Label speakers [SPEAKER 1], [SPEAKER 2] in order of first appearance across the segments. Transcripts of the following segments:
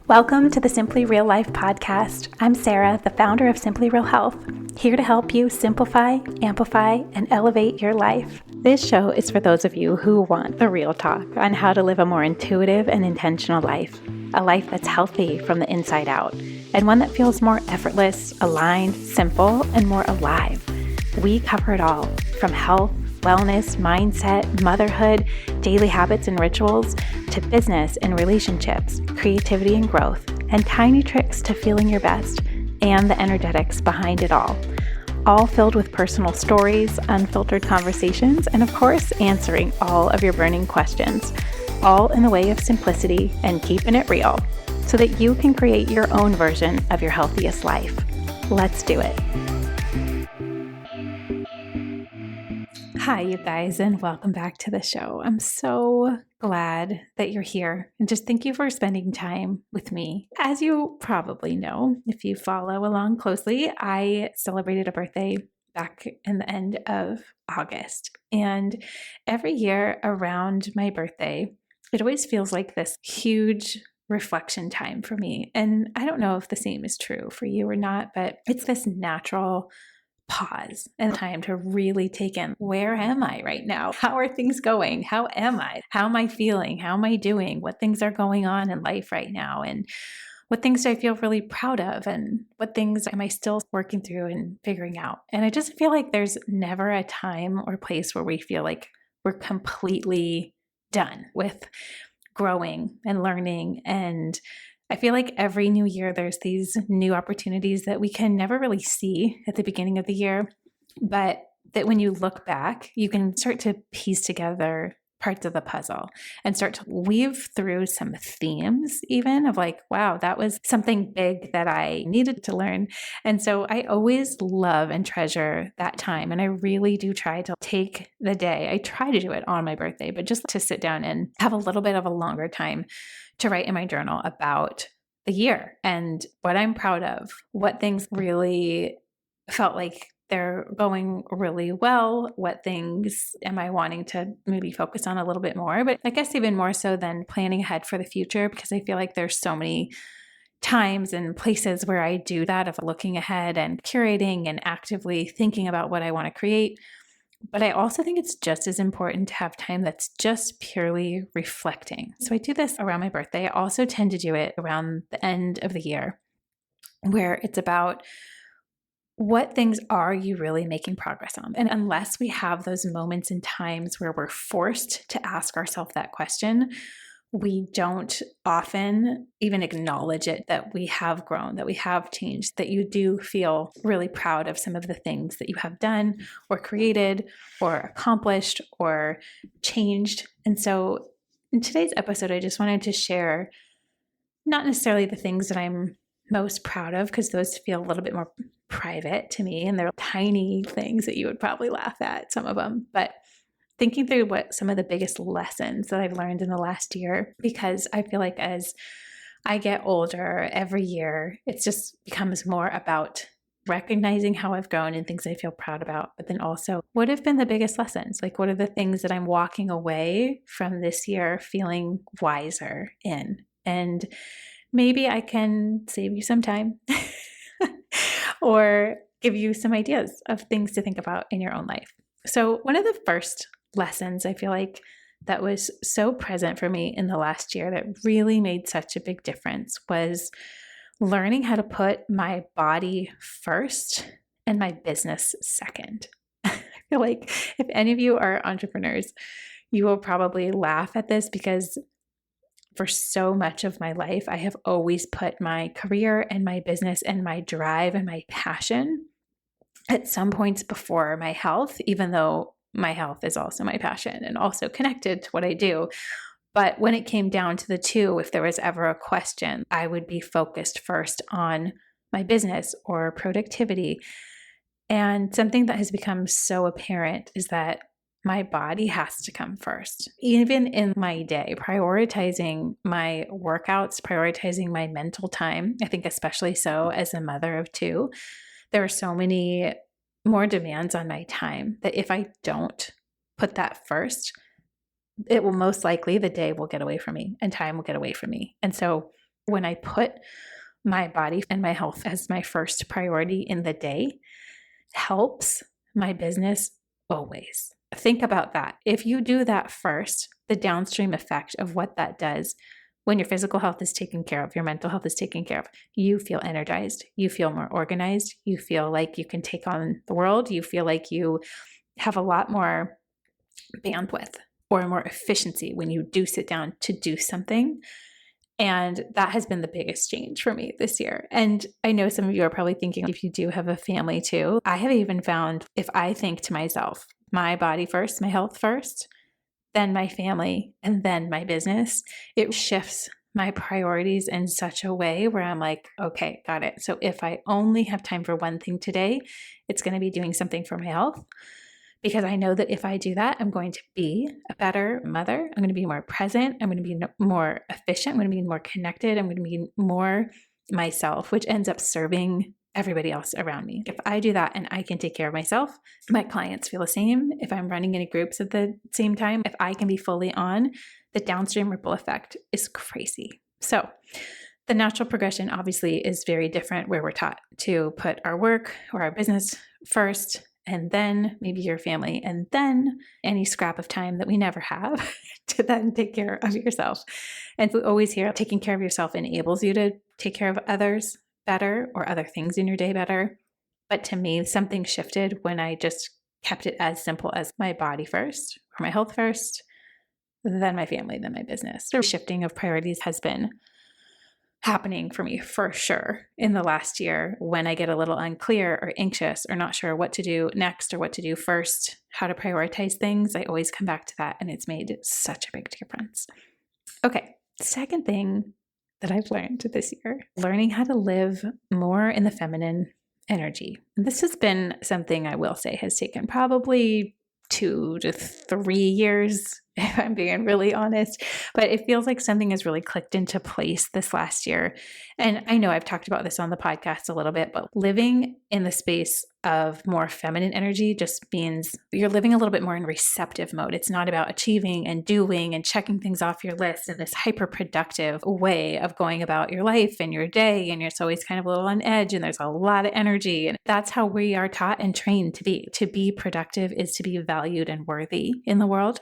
[SPEAKER 1] Welcome to the Simply Real Life podcast. I'm Sarah, the founder of Simply Real Health, here to help you simplify, amplify, and elevate your life. This show is for those of you who want the real talk on how to live a more intuitive and intentional life, a life that's healthy from the inside out, and one that feels more effortless, aligned, simple, and more alive. We cover it all, from health, wellness, mindset, motherhood, daily habits and rituals, to business and relationships, creativity and growth, and tiny tricks to feeling your best, and the energetics behind it all filled with personal stories, unfiltered conversations, and of course, answering all of your burning questions, all in the way of simplicity and keeping it real, so that you can create your own version of your healthiest life. Let's do it. Hi, you guys, and welcome back to the show. I'm so glad that you're here, and just thank you for spending time with me. As you probably know, if you follow along closely, I celebrated a birthday back in the end of August, and every year around my birthday, it always feels like this huge reflection time for me. And I don't know if the same is true for you or not, but it's this natural pause and time to really take in, where am I right now? How are things going? How am I? How am I feeling? How am I doing? What things are going on in life right now? And what things do I feel really proud of? And what things am I still working through and figuring out? And I just feel like there's never a time or place where we feel like we're completely done with growing and learning. And I feel like every new year, there's these new opportunities that we can never really see at the beginning of the year, but that when you look back, you can start to piece together parts of the puzzle and start to weave through some themes, even of like, wow, that was something big that I needed to learn. And so I always love and treasure that time. And I really do try to take the day. I try to do it on my birthday, but just to sit down and have a little bit of a longer time to write in my journal about the year and what I'm proud of, what things really felt like they're going really well, what things am I wanting to maybe focus on a little bit more, but I guess even more so than planning ahead for the future, because I feel like there's so many times and places where I do that of looking ahead and curating and actively thinking about what I want to create. But I also think it's just as important to have time that's just purely reflecting. So I do this around my birthday. I also tend to do it around the end of the year, where it's about what things are you really making progress on? And unless we have those moments and times where we're forced to ask ourselves that question, we don't often even acknowledge it, that we have grown, that we have changed, that you do feel really proud of some of the things that you have done or created or accomplished or changed. And so in today's episode, I just wanted to share not necessarily the things that I'm most proud of, because those feel a little bit more private to me and they're tiny things that you would probably laugh at, some of them, but thinking through what some of the biggest lessons that I've learned in the last year, because I feel like as I get older every year, it just becomes more about recognizing how I've grown and things I feel proud about, but then also what have been the biggest lessons? Like, what are the things that I'm walking away from this year feeling wiser in? And maybe I can save you some time or give you some ideas of things to think about in your own life. So one of the first lessons I feel like that was so present for me in the last year that really made such a big difference was learning how to put my body first and my business second. I feel like if any of you are entrepreneurs, you will probably laugh at this, because for so much of my life, I have always put my career and my business and my drive and my passion at some points before my health, even though my health is also my passion and also connected to what I do. But when it came down to the two, if there was ever a question, I would be focused first on my business or productivity. And something that has become so apparent is that my body has to come first. Even in my day, prioritizing my workouts, prioritizing my mental time, I think especially so as a mother of two, there are so many more demands on my time that if I don't put that first, it will most likely, the day will get away from me and time will get away from me. And so When I put my body and my health as my first priority in the day, helps my business always. Think about that. If you do that first, the downstream effect of what that does when your physical health is taken care of, your mental health is taken care of, you feel energized, you feel more organized, you feel like you can take on the world, you feel like you have a lot more bandwidth or more efficiency when you do sit down to do something. And that has been the biggest change for me this year. And I know some of you are probably thinking, if you do have a family too, I have even found if I think to myself, my body first, my health first, then my family, and then my business, it shifts my priorities in such a way where I'm like, okay, got it. So if I only have time for one thing today, it's going to be doing something for my health. Because I know that if I do that, I'm going to be a better mother. I'm going to be more present. I'm going to be more efficient. I'm going to be more connected. I'm going to be more myself, which ends up serving everybody else around me. If I do that and I can take care of myself, my clients feel the same. If I'm running in groups at the same time, if I can be fully on, the downstream ripple effect is crazy. So the natural progression obviously is very different, where we're taught to put our work or our business first, and then maybe your family, and then any scrap of time that we never have to then take care of yourself. And we always hear taking care of yourself enables you to take care of others better or other things in your day better. But to me, something shifted when I just kept it as simple as my body first, or my health first, then my family, then my business. So shifting of priorities has been happening for me for sure in the last year. When I get a little unclear or anxious or not sure what to do next or what to do first, how to prioritize things, I always come back to that, and it's made such a big difference. Okay, second thing that I've learned this year, learning how to live more in the feminine energy. And this has been something I will say has taken probably 2 to 3 years, if I'm being really honest, but it feels like something has really clicked into place this last year. And I know I've talked about this on the podcast a little bit, but living in the space of more feminine energy just means you're living a little bit more in receptive mode. It's not about achieving and doing and checking things off your list in this hyper productive way of going about your life and your day. And it's always kind of a little on edge and there's a lot of energy. And that's how we are taught and trained to be. To be productive is to be valued and worthy in the world.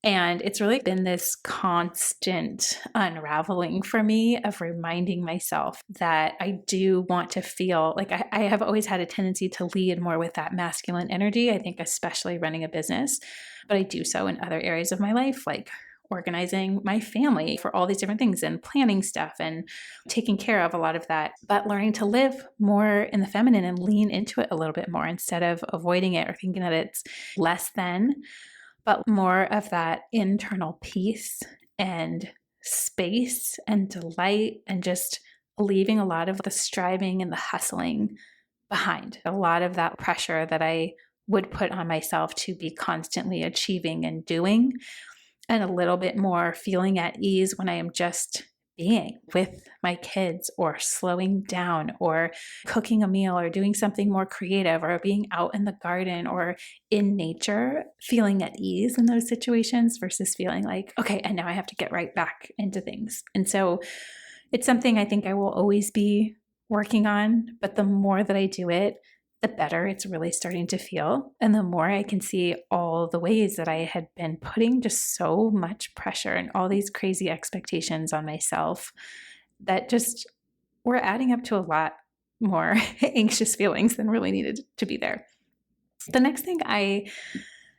[SPEAKER 1] And it's really been this constant unraveling for me of reminding myself that I do want to feel like I have always had a tendency to lead more with that masculine energy, I think, especially running a business, but I do so in other areas of my life, like organizing my family for all these different things and planning stuff and taking care of a lot of that, but learning to live more in the feminine and lean into it a little bit more instead of avoiding it or thinking that it's less than, but more of that internal peace and space and delight and just leaving a lot of the striving and the hustling behind. A lot of that pressure that I would put on myself to be constantly achieving and doing, and a little bit more feeling at ease when I am just being with my kids or slowing down or cooking a meal or doing something more creative or being out in the garden or in nature, feeling at ease in those situations versus feeling like, okay, and now I have to get right back into things. And so it's something I think I will always be working on, but the more that I do it, the better it's really starting to feel. And the more I can see all the ways that I had been putting just so much pressure and all these crazy expectations on myself that just were adding up to a lot more anxious feelings than really needed to be there. The next thing I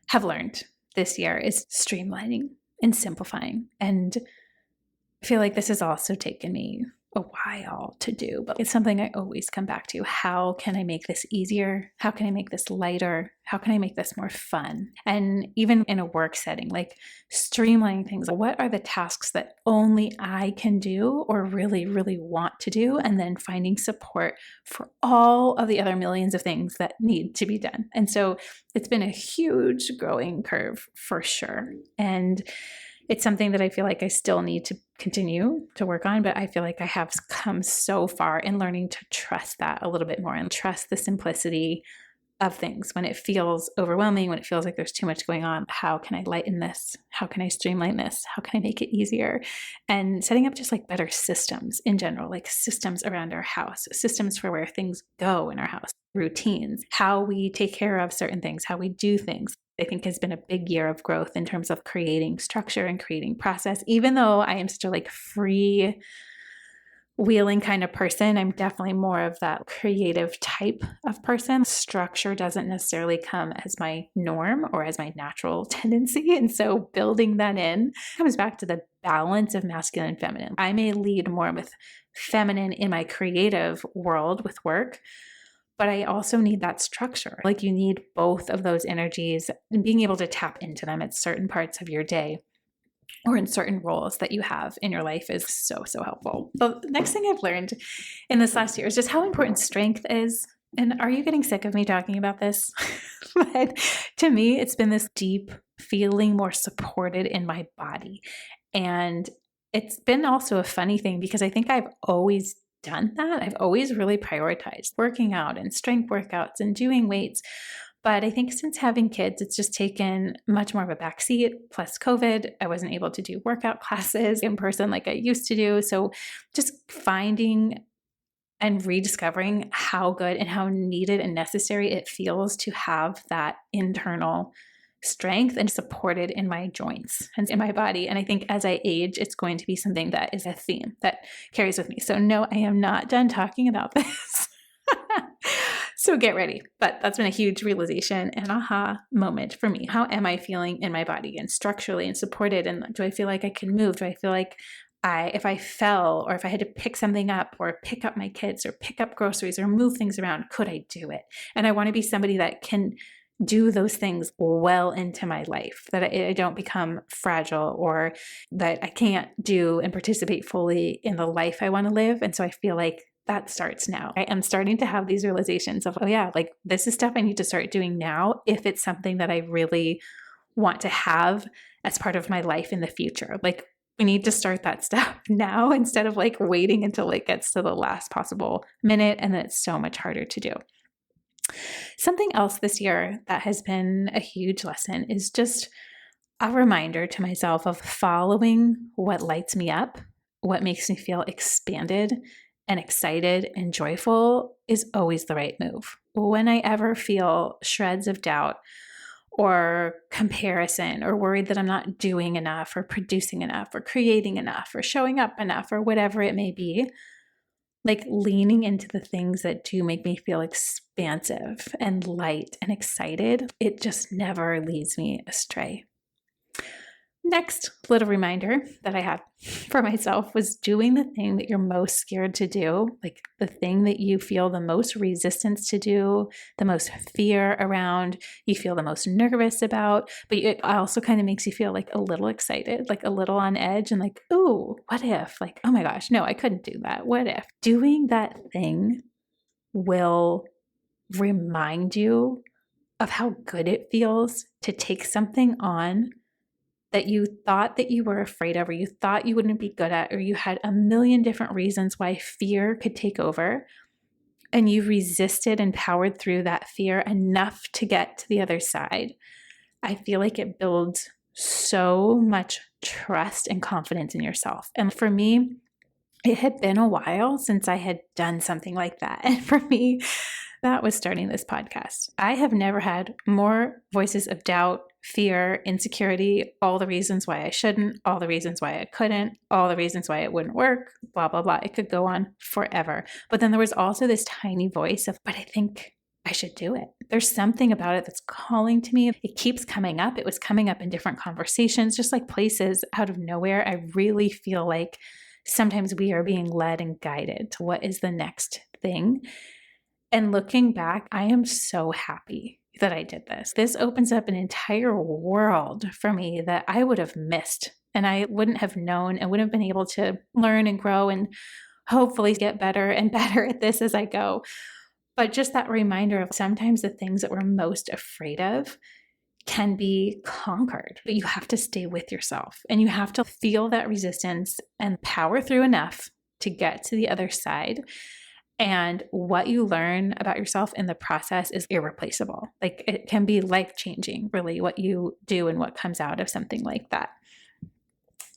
[SPEAKER 1] have learned this year is streamlining and simplifying. And I feel like this has also taken me a while to do, but it's something I always come back to. How can I make this easier? How can I make this lighter? How can I make this more fun? And even in a work setting, like streamlining things. What are the tasks that only I can do or really, really want to do? And then finding support for all of the other millions of things that need to be done. And so it's been a huge growing curve for sure. And it's something that I feel like I still need to continue to work on, but I feel like I have come so far in learning to trust that a little bit more and trust the simplicity of things, when it feels overwhelming, when it feels like there's too much going on. How can I lighten this? How can I streamline this? How can I make it easier? And setting up just like better systems in general, like systems around our house, systems for where things go in our house, routines, how we take care of certain things, how we do things. I think has been a big year of growth in terms of creating structure and creating process. Even though I am such a like free wheeling kind of person, I'm definitely more of that creative type of person. Structure doesn't necessarily come as my norm or as my natural tendency. And so building that in comes back to the balance of masculine and feminine. I may lead more with feminine in my creative world with work, but I also need that structure. Like you need both of those energies and being able to tap into them at certain parts of your day or in certain roles that you have in your life is so, so helpful. The next thing I've learned in this last year is just how important strength is. And are you getting sick of me talking about this? But to me, it's been this deep feeling more supported in my body. And it's been also a funny thing because I think I've always done that. I've always really prioritized working out and strength workouts and doing weights. But I think since having kids, it's just taken much more of a backseat. Plus COVID, I wasn't able to do workout classes in person like I used to do. So just finding and rediscovering how good and how needed and necessary it feels to have that internal strength and supported in my joints and in my body. And I think as I age, it's going to be something that is a theme that carries with me. So no, I am not done talking about this. So get ready. But that's been a huge realization and aha moment for me. How am I feeling in my body and structurally and supported? And do I feel like I can move? Do I feel like if I fell or if I had to pick something up or pick up my kids or pick up groceries or move things around, could I do it? And I want to be somebody that can do those things well into my life, that I don't become fragile or that I can't do and participate fully in the life I want to live. And so I feel like that starts now. I am starting to have these realizations of, oh yeah, like this is stuff I need to start doing now if it's something that I really want to have as part of my life in the future. Like we need to start that stuff now instead of like waiting until it gets to the last possible minute and then it's so much harder to do. Something else this year that has been a huge lesson is just a reminder to myself of following what lights me up, what makes me feel expanded and excited and joyful is always the right move. When I ever feel shreds of doubt or comparison or worried that I'm not doing enough or producing enough or creating enough or showing up enough or whatever it may be, like leaning into the things that do make me feel expansive and light and excited, it just never leads me astray. Next little reminder that I had for myself was doing the thing that you're most scared to do, like the thing that you feel the most resistance to do, the most fear around, you feel the most nervous about, but it also kind of makes you feel like a little excited, like a little on edge and like, ooh, what if? Like, oh my gosh, no, I couldn't do that. What if? Doing that thing will remind you of how good it feels to take something on that you thought that you were afraid of, or you thought you wouldn't be good at, or you had a million different reasons why fear could take over, and you resisted and powered through that fear enough to get to the other side. I feel like it builds so much trust and confidence in yourself. And for me, it had been a while since I had done something like that. And for me, that was starting this podcast. I have never had more voices of doubt, fear, insecurity, all the reasons why I shouldn't, all the reasons why I couldn't, all the reasons why it wouldn't work, blah, blah, blah. It could go on forever. But then there was also this tiny voice of, but I think I should do it. There's something about it that's calling to me. It keeps coming up. It was coming up in different conversations, just like places out of nowhere. I really feel like sometimes we are being led and guided to what is the next thing. And looking back, I am so happy that I did this. This opens up an entire world for me that I would have missed and I wouldn't have known and wouldn't have been able to learn and grow and hopefully get better and better at this as I go. But just that reminder of sometimes the things that we're most afraid of can be conquered, but you have to stay with yourself and you have to feel that resistance and power through enough to get to the other side. And what you learn about yourself in the process is irreplaceable. Like it can be life-changing, really, what you do and what comes out of something like that.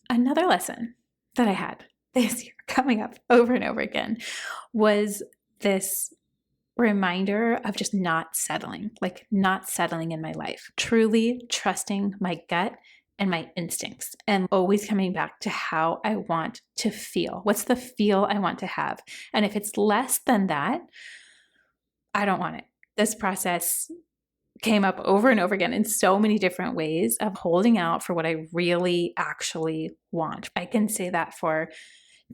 [SPEAKER 1] Another lesson that I had this year coming up over and over again was this reminder of just not settling, like not settling in my life, truly trusting my gut and my instincts, and always coming back to how I want to feel. What's the feel I want to have? And if it's less than that, I don't want it. This process came up over and over again in so many different ways of holding out for what I really actually want. I can say that for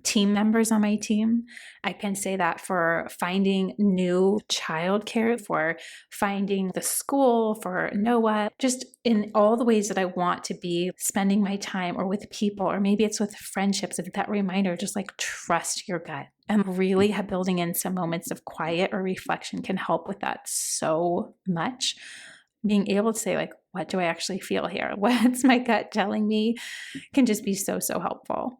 [SPEAKER 1] team members on my team. I can say that for finding new childcare, for finding the school for Noah, just in all the ways that I want to be spending my time or with people, or maybe it's with friendships. Of that reminder, just like trust your gut. And really building in some moments of quiet or reflection can help with that so much. Being able to say, like, what do I actually feel here? What's my gut telling me can just be so, so helpful.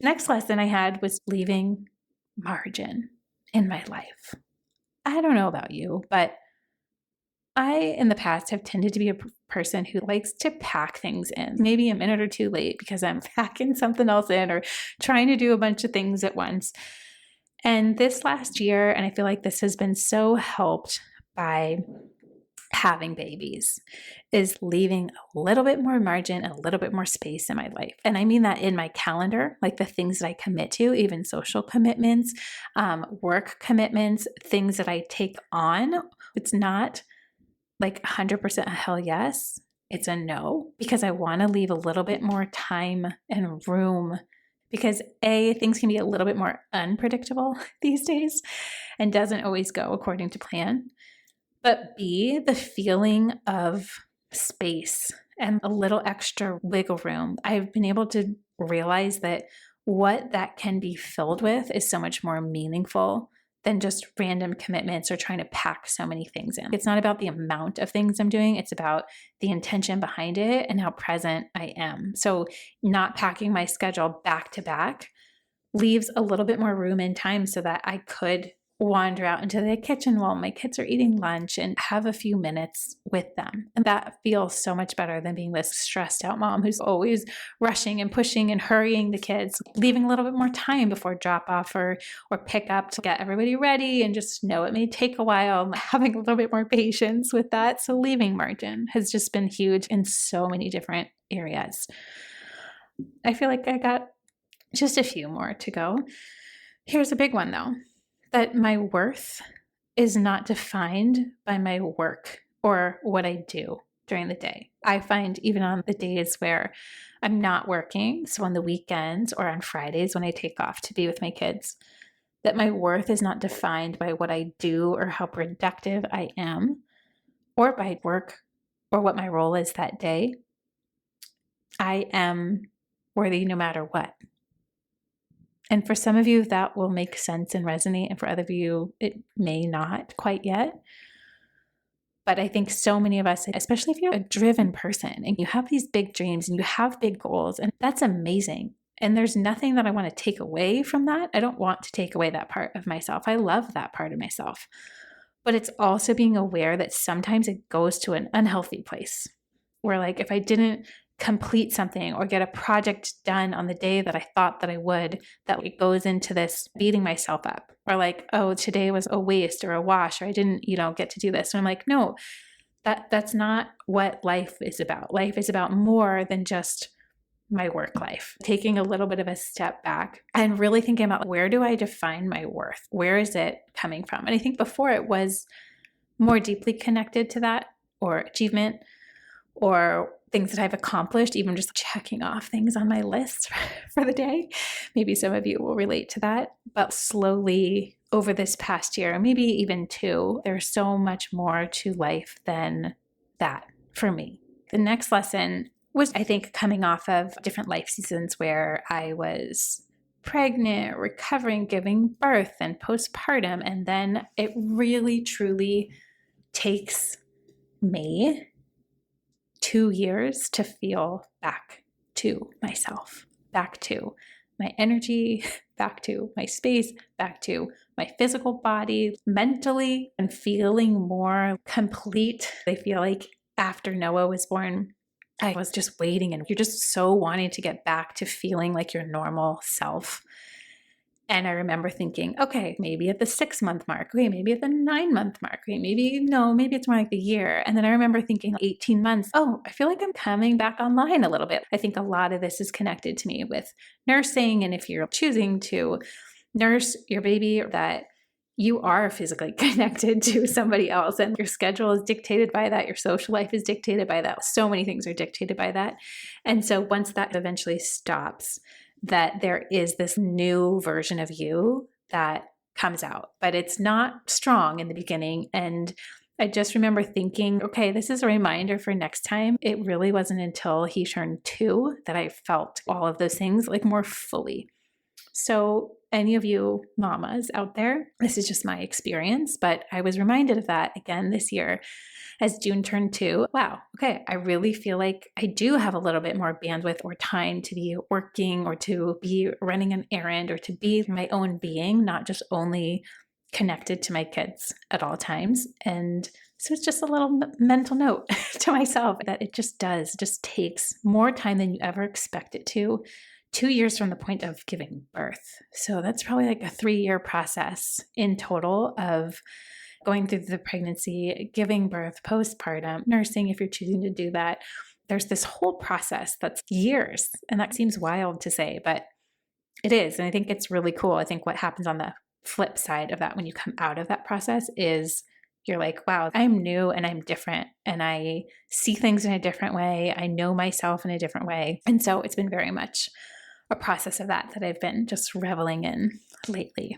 [SPEAKER 1] Next lesson I had was leaving margin in my life. I don't know about you, but I, in the past, have tended to be a person who likes to pack things in, maybe a minute or two late because I'm packing something else in or trying to do a bunch of things at once. And this last year, and I feel like this has been so helped by having babies, is leaving a little bit more margin, a little bit more space in my life. And I mean that in my calendar, like the things that I commit to, even social commitments, work commitments, things that I take on. It's not like 100% a hell yes, it's a no, because I want to leave a little bit more time and room, because A, things can be a little bit more unpredictable these days and doesn't always go according to plan. But B, the feeling of space and a little extra wiggle room. I've been able to realize that what that can be filled with is so much more meaningful than just random commitments or trying to pack so many things in. It's not about the amount of things I'm doing. It's about the intention behind it and how present I am. So not packing my schedule back to back leaves a little bit more room and time so that I could wander out into the kitchen while my kids are eating lunch and have a few minutes with them. And that feels so much better than being this stressed out mom who's always rushing and pushing and hurrying the kids, leaving a little bit more time before drop off or pick up to get everybody ready, and just know it may take a while, having a little bit more patience with that. So leaving margin has just been huge in so many different areas. I feel like I got just a few more to go. Here's a big one though. That my worth is not defined by my work or what I do during the day. I find even on the days where I'm not working, so on the weekends or on Fridays when I take off to be with my kids, that my worth is not defined by what I do or how productive I am, or by work or what my role is that day. I am worthy no matter what. And for some of you, that will make sense and resonate. And for other of you, it may not quite yet. But I think so many of us, especially if you're a driven person and you have these big dreams and you have big goals, and that's amazing. And there's nothing that I want to take away from that. I don't want to take away that part of myself. I love that part of myself. But it's also being aware that sometimes it goes to an unhealthy place where, like, if I didn't complete something or get a project done on the day that I thought that I would, that it goes into this beating myself up, or like, oh, today was a waste or a wash, or I didn't, get to do this. And I'm like, no, that's not what life is about. Life is about more than just my work life. Taking a little bit of a step back and really thinking about, where do I define my worth? Where is it coming from? And I think before it was more deeply connected to that, or achievement, or things that I've accomplished, even just checking off things on my list for the day. Maybe some of you will relate to that. But slowly over this past year, maybe even two, there's so much more to life than that for me. The next lesson was, I think, coming off of different life seasons where I was pregnant, recovering, giving birth, and postpartum. And then it really, truly takes me 2 years to feel back to myself, back to my energy, back to my space, back to my physical body, mentally, and feeling more complete. I feel like after Noah was born, I was just waiting, and you're just so wanting to get back to feeling like your normal self. And I remember thinking, okay, maybe at the 6-month mark, okay, maybe at the 9-month mark, okay, maybe it's more like the year. And then I remember thinking 18 months, oh, I feel like I'm coming back online a little bit. I think a lot of this is connected to me with nursing. And if you're choosing to nurse your baby, that you are physically connected to somebody else, and your schedule is dictated by that. Your social life is dictated by that. So many things are dictated by that. And so once that eventually stops, that there is this new version of you that comes out, but it's not strong in the beginning. And I just remember thinking, okay, this is a reminder for next time. It really wasn't until he turned 2 that I felt all of those things like more fully. So any of you mamas out there, this is just my experience, but I was reminded of that again this year as June turned 2. Wow, okay, I really feel like I do have a little bit more bandwidth or time to be working or to be running an errand or to be my own being, not just only connected to my kids at all times. And so it's just a little mental note to myself that it just takes more time than you ever expect it to. 2 years from the point of giving birth. So that's probably like a 3-year process in total of going through the pregnancy, giving birth, postpartum, nursing, if you're choosing to do that. There's this whole process that's years. And that seems wild to say, but it is. And I think it's really cool. I think what happens on the flip side of that when you come out of that process is you're like, wow, I'm new and I'm different and I see things in a different way. I know myself in a different way. And so it's been very much a process of that I've been just reveling in lately.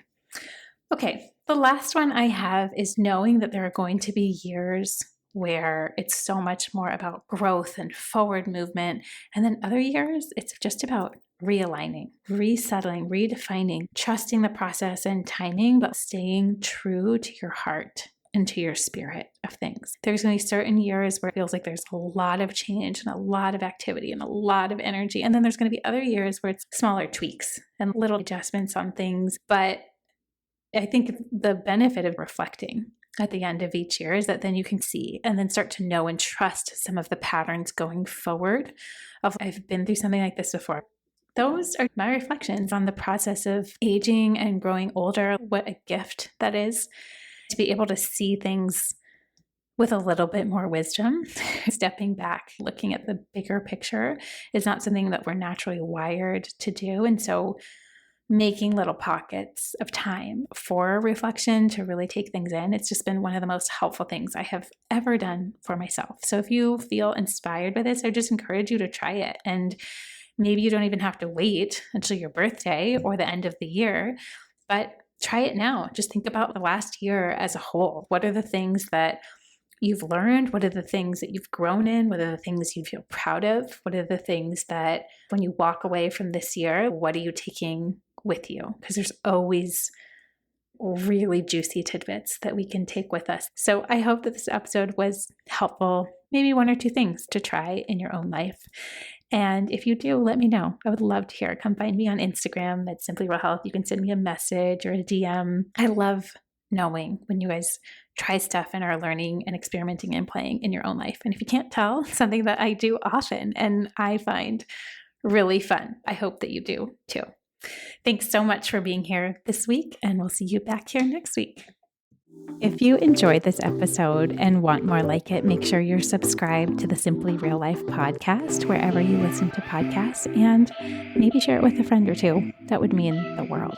[SPEAKER 1] Okay, the last one I have is knowing that there are going to be years where it's so much more about growth and forward movement. And then other years, it's just about realigning, resettling, redefining, trusting the process and timing, but staying true to your heart and to your spirit of things. There's going to be certain years where it feels like there's a lot of change and a lot of activity and a lot of energy. And then there's going to be other years where it's smaller tweaks and little adjustments on things. But I think the benefit of reflecting at the end of each year is that then you can see and then start to know and trust some of the patterns going forward of I've been through something like this before. Those are my reflections on the process of aging and growing older. What a gift that is to be able to see things with a little bit more wisdom. Stepping back, looking at the bigger picture is not something that we're naturally wired to do. And so making little pockets of time for reflection to really take things in, it's just been one of the most helpful things I have ever done for myself. So if you feel inspired by this, I just encourage you to try it. And maybe you don't even have to wait until your birthday or the end of the year, but try it now. Just think about the last year as a whole. What are the things that you've learned? What are the things that you've grown in? What are the things you feel proud of? What are the things that when you walk away from this year, what are you taking with you? Because there's always really juicy tidbits that we can take with us. So I hope that this episode was helpful, maybe 1 or 2 things to try in your own life. And if you do, let me know. I would love to hear. Come find me on Instagram. That's Simply Real Health. You can send me a message or a DM. I love knowing when you guys try stuff and are learning and experimenting and playing in your own life. And if you can't tell, something that I do often and I find really fun. I hope that you do too. Thanks so much for being here this week, and we'll see you back here next week. If you enjoyed this episode and want more like it, make sure you're subscribed to the Simply Real Life podcast wherever you listen to podcasts, and maybe share it with a friend or 2. That would mean the world.